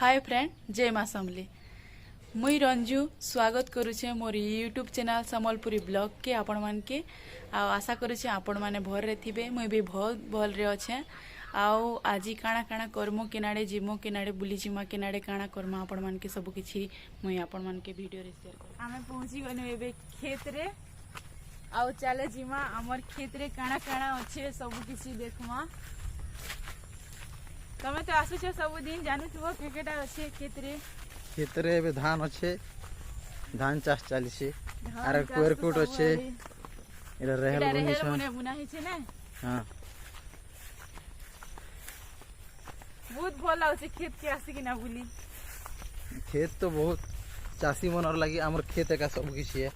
Hi friend, जय माँ समली। मुई रंजू स्वागत करुचे मोर यूट्यूब चैनल समलपुरी ब्लॉग के आपण मान के आशा करुचे आपण माने भर रे थिबे। मुई भी बहुत भल रे अच्छे। आउ आज काଣା काଣା करमो केनाडे जिमो केनाडे बुली जिमा केनाडे काଣା करमो आपण मान के सब किछि मुई आपण मान के वीडियो रे शेयर कर। आमे पहुंची गने एबे खेत रे। आउ चले जिमा हमर खेत रे काଣା काଣା अच्छे सब किछि देखमा। तमे तो आसुछ सब दिन जानू थबो केकेटा अच्छे खेत रे एबे धान अच्छे धान चाष चली छे आर कोरकुट अच्छे एरा रहल बुना ही छे ना। हां बहुत भल लागছে खेत के आसी कि ना बुली। खेत तो बहुत चासी मनर लगी हमर खेत का सब किछि है।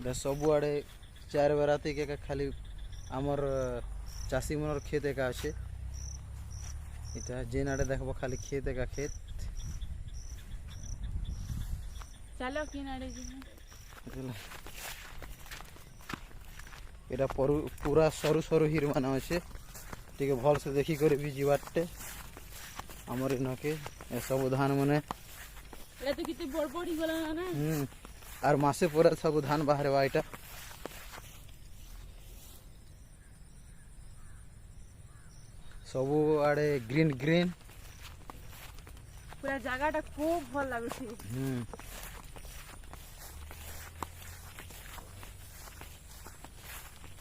सब आड़े चार बेराती के खाली आमर चासी मनर खेत एका अच्छे। इटा जेन आड़े देखबो खाली खेत एका खेत। चलो किन आड़े जिमा एटा पूरा सरू सरू हिर माना अच्छे। ठीक भल से देखी कर भी जीवाटे हमर इन के सब धान माने एटा तो किते बड़ बड़ ही गला ना। आर मासे पूरा सब धान बाहर बा। इटा सब आड़े ग्रीन ग्रीन पूरा जगहटा खूब भल लागु छी।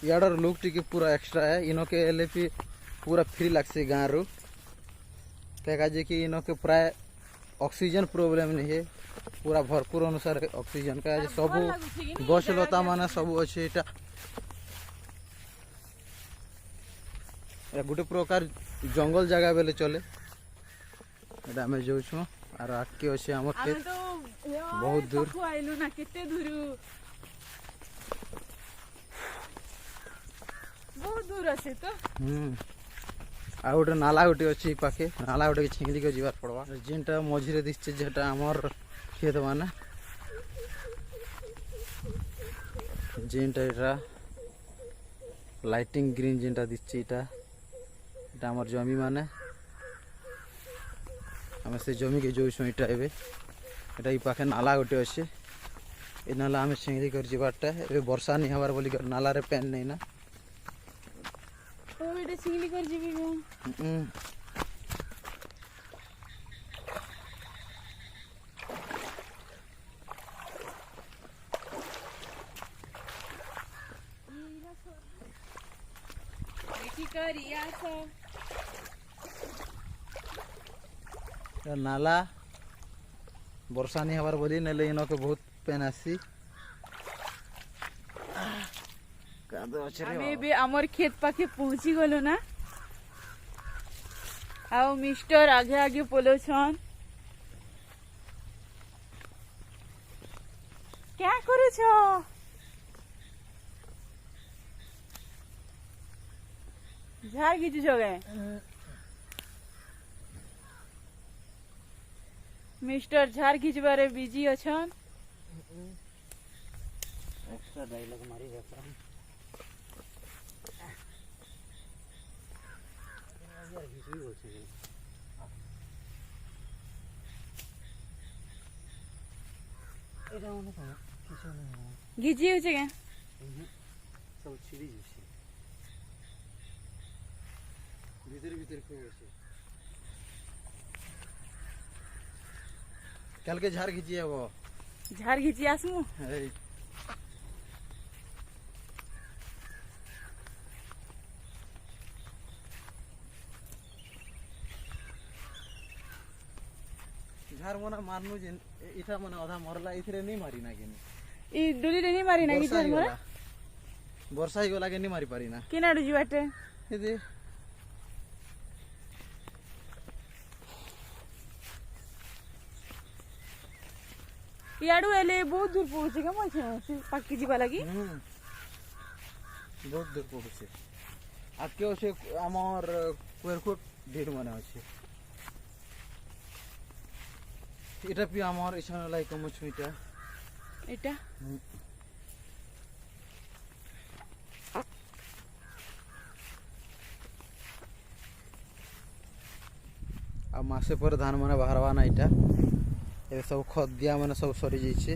याडर लुक टिके पूरा एक्स्ट्रा है। इनो के एलपी पूरा फ्री लागसे गाँ रु क्या जे कि इनो के प्राय ऑक्सीजन प्रॉब्लम नहीं है। पूरा भरपूर अनुसार ऑक्सीजन का सब गछ लता माने सब अच्छे। इटा गोटे प्रकार जंगल जगह बेले चले एटा हमें जो छु आर आके अच्छे हमर खेत बहुत दूर आइलु ना केते दूर बहुत दूर আছে तो। आ गोटे नाला गोटे अच्छी पाखे नाला गोटे छिंगली के जीवार पड़वा जेनटा मझिरे दिसছে जेटा हमर खेत माने जेनटा एटा लाइटिंग ग्रीन जेनटा दिसছে एटा एटा हमर जमी माने हमें से जमी के जोइछो। एटा एबे एटा ई पाखे नाला गोटे अच्छे। ए नाला हमें छिंगली कर जीवारटा एबे वर्षा नहीं हबार बोली कर नाला रे पेन नहीं ना तो एटा छिंगली कर जीबी नाला वर्षा नहीं हबार बोली नेले इनो के बहुत पेन आसी। हमें भी हमर खेत पाखे पहुंची गलो ना। आओ मिस्टर आगे आगे बोलो छन क्या करू छो। झाड़ खींचु छो गे मिस्टर झाड़ खींचबारे बिजी अछन। एक्स्ट्रा डायलॉग मारी जाता है। घिची होचे के सब छिड़ी जैसे भीतर भीतर को होचे। कल के झाड़ खींचिए वो झाड़ खींची आसमु झार मना मारनु जे इथा मने आधा मरला इथरे नहीं मारी ना केनी ई डुली रे नहीं मारी ना कि झार मरा वर्षा ही गला के नहीं मारी पारी ना केनाडू जीवाटे ए दे याडू एले बहुत दूर पहुंची के मछे पक्की जीवा लगी बहुत दूर पहुंचे। आके ओसे हमर कोरकोट ढेर माने अछि। এটা পি আমার ইছানা লাই কম ছুইটা এটা मासे पर धान मैंने बाहरवा ना इटा ए सब खत दिया मैंने सब सरी जाइए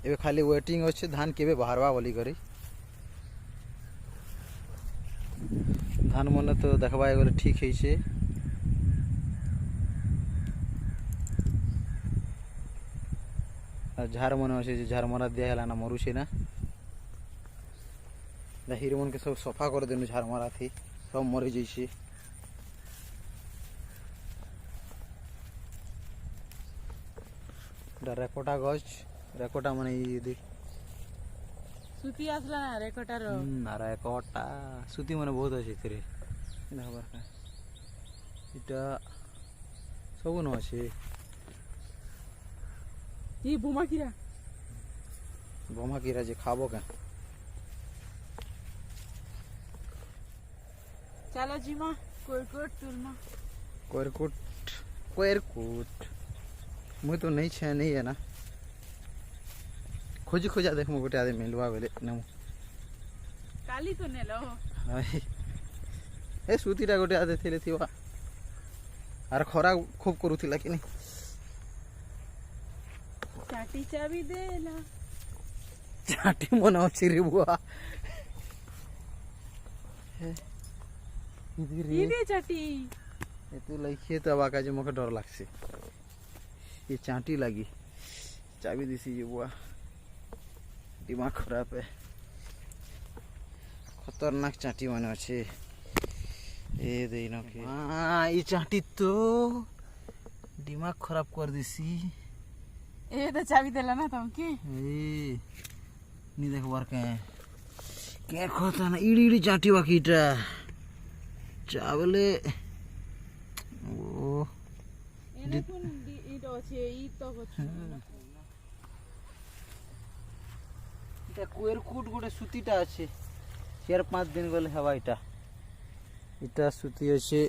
ए खाली वेटिंग अच्छे धान केबे बाहरवा बोली करी धान मन तो देखबा गले ठीक है झार मन अच्छे झार मरा दिया है ना मरुचे ना हिर मन के सब सफा कर देनु झार मरा थी सब मरी जाइए रेकोटा गछ रेकोटा माने ये सुती आसला ना रेकटार रेकोटा सुती माने बहुत अच्छे थे देखबार का इटा सब न अच्छे ये बुमा किरा बमा कीरा जे खाबो का चलो जीमा कोरकोट तुलमा कोरकुट कोरकुट मुझे तो नहीं छे नहीं है ना खोजी खोजा देख मुझे गोटे आदमी मिलवा बोले नमु काली तो नेलो हाय ए सुतीटा गोटे आदे थिले थिवा आर खरा खूब करूथिला कि नहीं चाटी चाबी देला चाटी मन अछि रे बुआ ई दे चाटी ए तू लइखे तो बाका जे मोके डर लागसे ये चाटी लगी चाबी दिसी जे बुआ दिमाग खराब है खतरनाक चाटी माने अच्छे ए देनो के हां ये चाटी तो दिमाग खराब कर दिसी ए तो चाबी देला ना तुमके ए नी देखबार के खोता ना इडी इडी चाटी वाकीटा चावले ओ एने कोन इडो छे ई तो कछु এটা কোয়েরকুট গোটে সুতিটা আছে 4-5 দিন গলে হবা এটা এটা সুতি আছে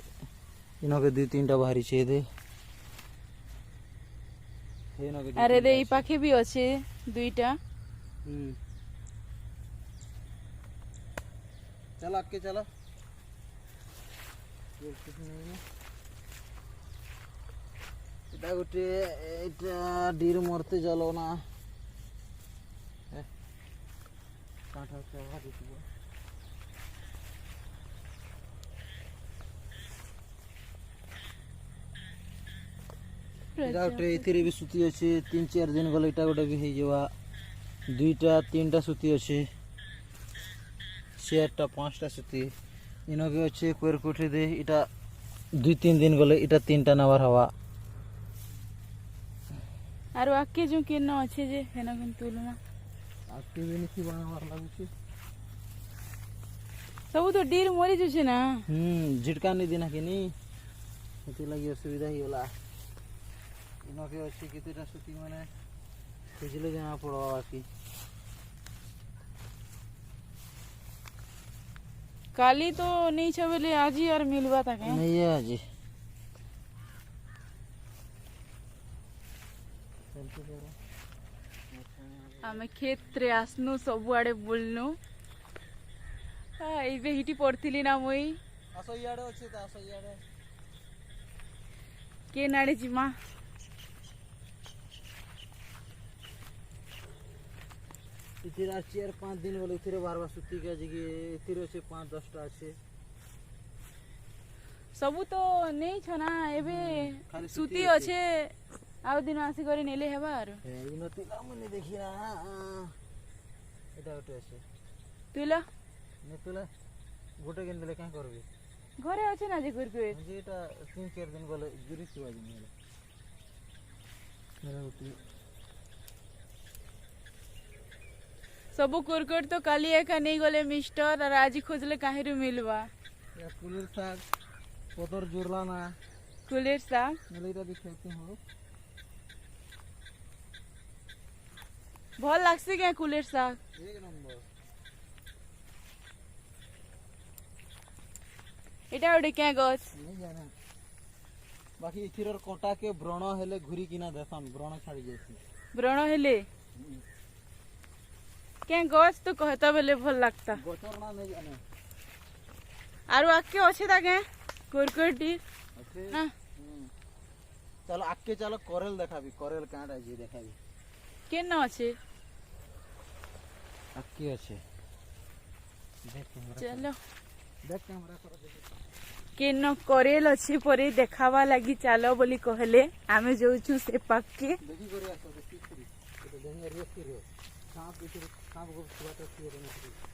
ইনকে 2-3টা বাহারিছে দে अरे दे ई पाखे भी अच्छे दुईटा चल आके चला এটা গোটে এটা ডির মরতে চলো না कांटा चढ़ा दीजिए এটা গোটে এতিরে भी सुती আছে 3-4 दिन গলে এটা গোটে भी হেই যাওয়া 2-3টা सुती আছে 4-5টা सुती ইনকে আছে কোরকুটে দে এটা 2-3 दिन গলে এটা 3টা নাবার হওয়া আর আকে जो কেন আছে যে হেনা কোন তুলনা आके भी नहीं बनावार लागुची सब तो डीर मरी जुछे ना झिटका नहीं देना कि नहीं एते लगी असुविधा ही होला इनो के अछि कितेटा सुती माने खोजले जाना पड़वा बाकी काली तो नहीं छबेले आज ही यार मिलवा था के नहीं है आज आमे खेत रे आसनु सब आड़े बोलनु एबे हिटी पड़थिली ना मुई आसो याडे अछि त आसो याडे के नाडे जिमा इतिरा 4-5 दिन बोले इतिरे बारवा सुती के जगी इतिरे से 5-10टा अछि सब तो नहीं छना एबे खाली सुती अच्छे आउ दिन आसी करी नेले हेबा आरो इनति लामने देखिया एटा गोटे अछि तुला ने तुला गोटे के देले का करबी घरे अच्छे ना जे करके जे एटा 3-4 दिन बोले गिरी सुवा दिन मेरा गोटे सब कुरकुट तो काली एका नहीं गले मिस्टर और आज खोजले काहेरु मिलवा या कुलेर साग पदर जुरला ना कुलेर सा नलेटा भी खेते हो भल लागसे के कुलेर सा एक नंबर एटा ओडे के गछ नहीं जाना बाकी इथिरर कोटा के व्रण हेले घुरी किना देसन व्रण छाड़ी जासी व्रण हेले के गछ तो कहता बेले भल लागता गोचर ना नहीं जाने आरो आके अच्छे ताके कुरकुटी अच्छे ना चलो आगे चलो करेल देखाबी करेल कांटा जी देखाबी केन अच्छे आगे अच्छे देख कैमरा चलो देख कैमरा कर देख केन करेल अच्छी परी देखावा लगी चलो बोली कहले आमे जाऊछु से पाके देखी करी आसो देखी करी तो देंगे रेस करियो सांप बिचरे सांप को छुआ तो फिर नहीं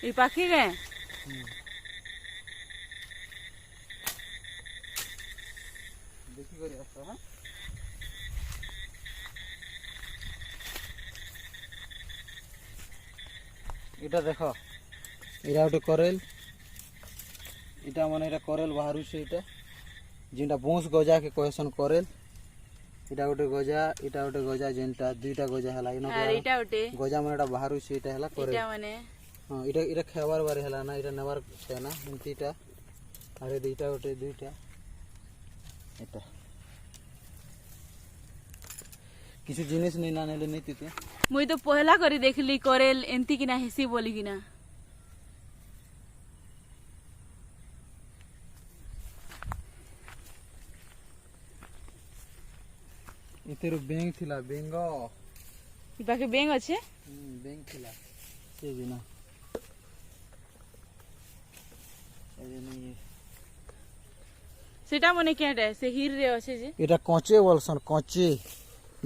ई पाखी गए देखी करी आसो हां এটা দেখো এটা গোটে করেল এটা মানে এটা করেল বাহারুছে এটা যেটা বংশ গজা কে কহেসন করেল এটা গোটে গজা যেটা দুইটা গজা হেলা ইনো আর এটা ওটে গজা মানে এটা বাহারুছে এটা হেলা করেল এটা মানে হ্যাঁ এটা এটা খাবার বারে হেলা না এটা নেবার আছে না এমতিটা আর এইটা গোটে দুইটা এটা কিছু জিনিস নেই না নেলে নেই তিতে मुई तो पहला करी देखली करेल एंती किना हेसी बोली किना इतेरो बेंग थिला बेंग ई पाखे बेंग अच्छे बेंग थिला से बिना अरे नहीं सेटा मने केटा से हिर रे अच्छे जे এটা কঁচে বলছন কঁচে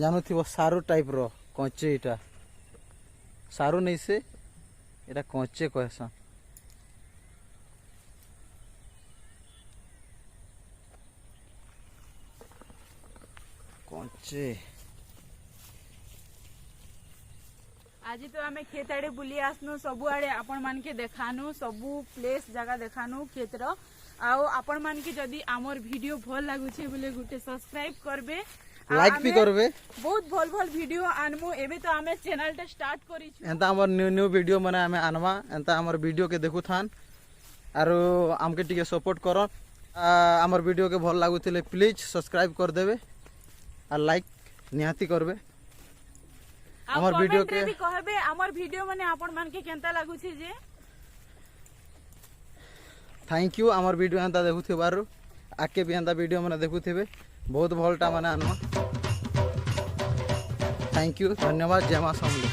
জানুথিব সারু টাইপ র কঁচে এটা সারু নেই সে এটা কঁচে কহেসন কঁচে आज तो आमे खेत आड़े बुली आसनु सबु आड़े आपण मान के देखानु सबु प्लेस जगह देखानु खेत रो आउ आपण मान के जदी हमर वीडियो भल लागु छे बोले गुटे सब्सक्राइब करबे লাইক भी करबे बहुत भल भल वीडियो आनमु एबे तो आमे चैनल टा स्टार्ट करी छु एंता हमर न्यू न्यू वीडियो माने आमे आनवा एंता हमर वीडियो के देखु थान आरो हमके टिके सपोर्ट करो हमर वीडियो के भल लागुतिले प्लीज सब्सक्राइब कर देबे और लाइक निहाती करबे हमर वीडियो के भी कहबे हमर वीडियो माने आपण मान के केनता लागु छे जे थैंक यू हमर वीडियो एंता देखुथिबारु आके भी एंता वीडियो माने देखुथिबे बहुत भलटा माने आनवा थैंक यू धन्यवाद जय मां समली।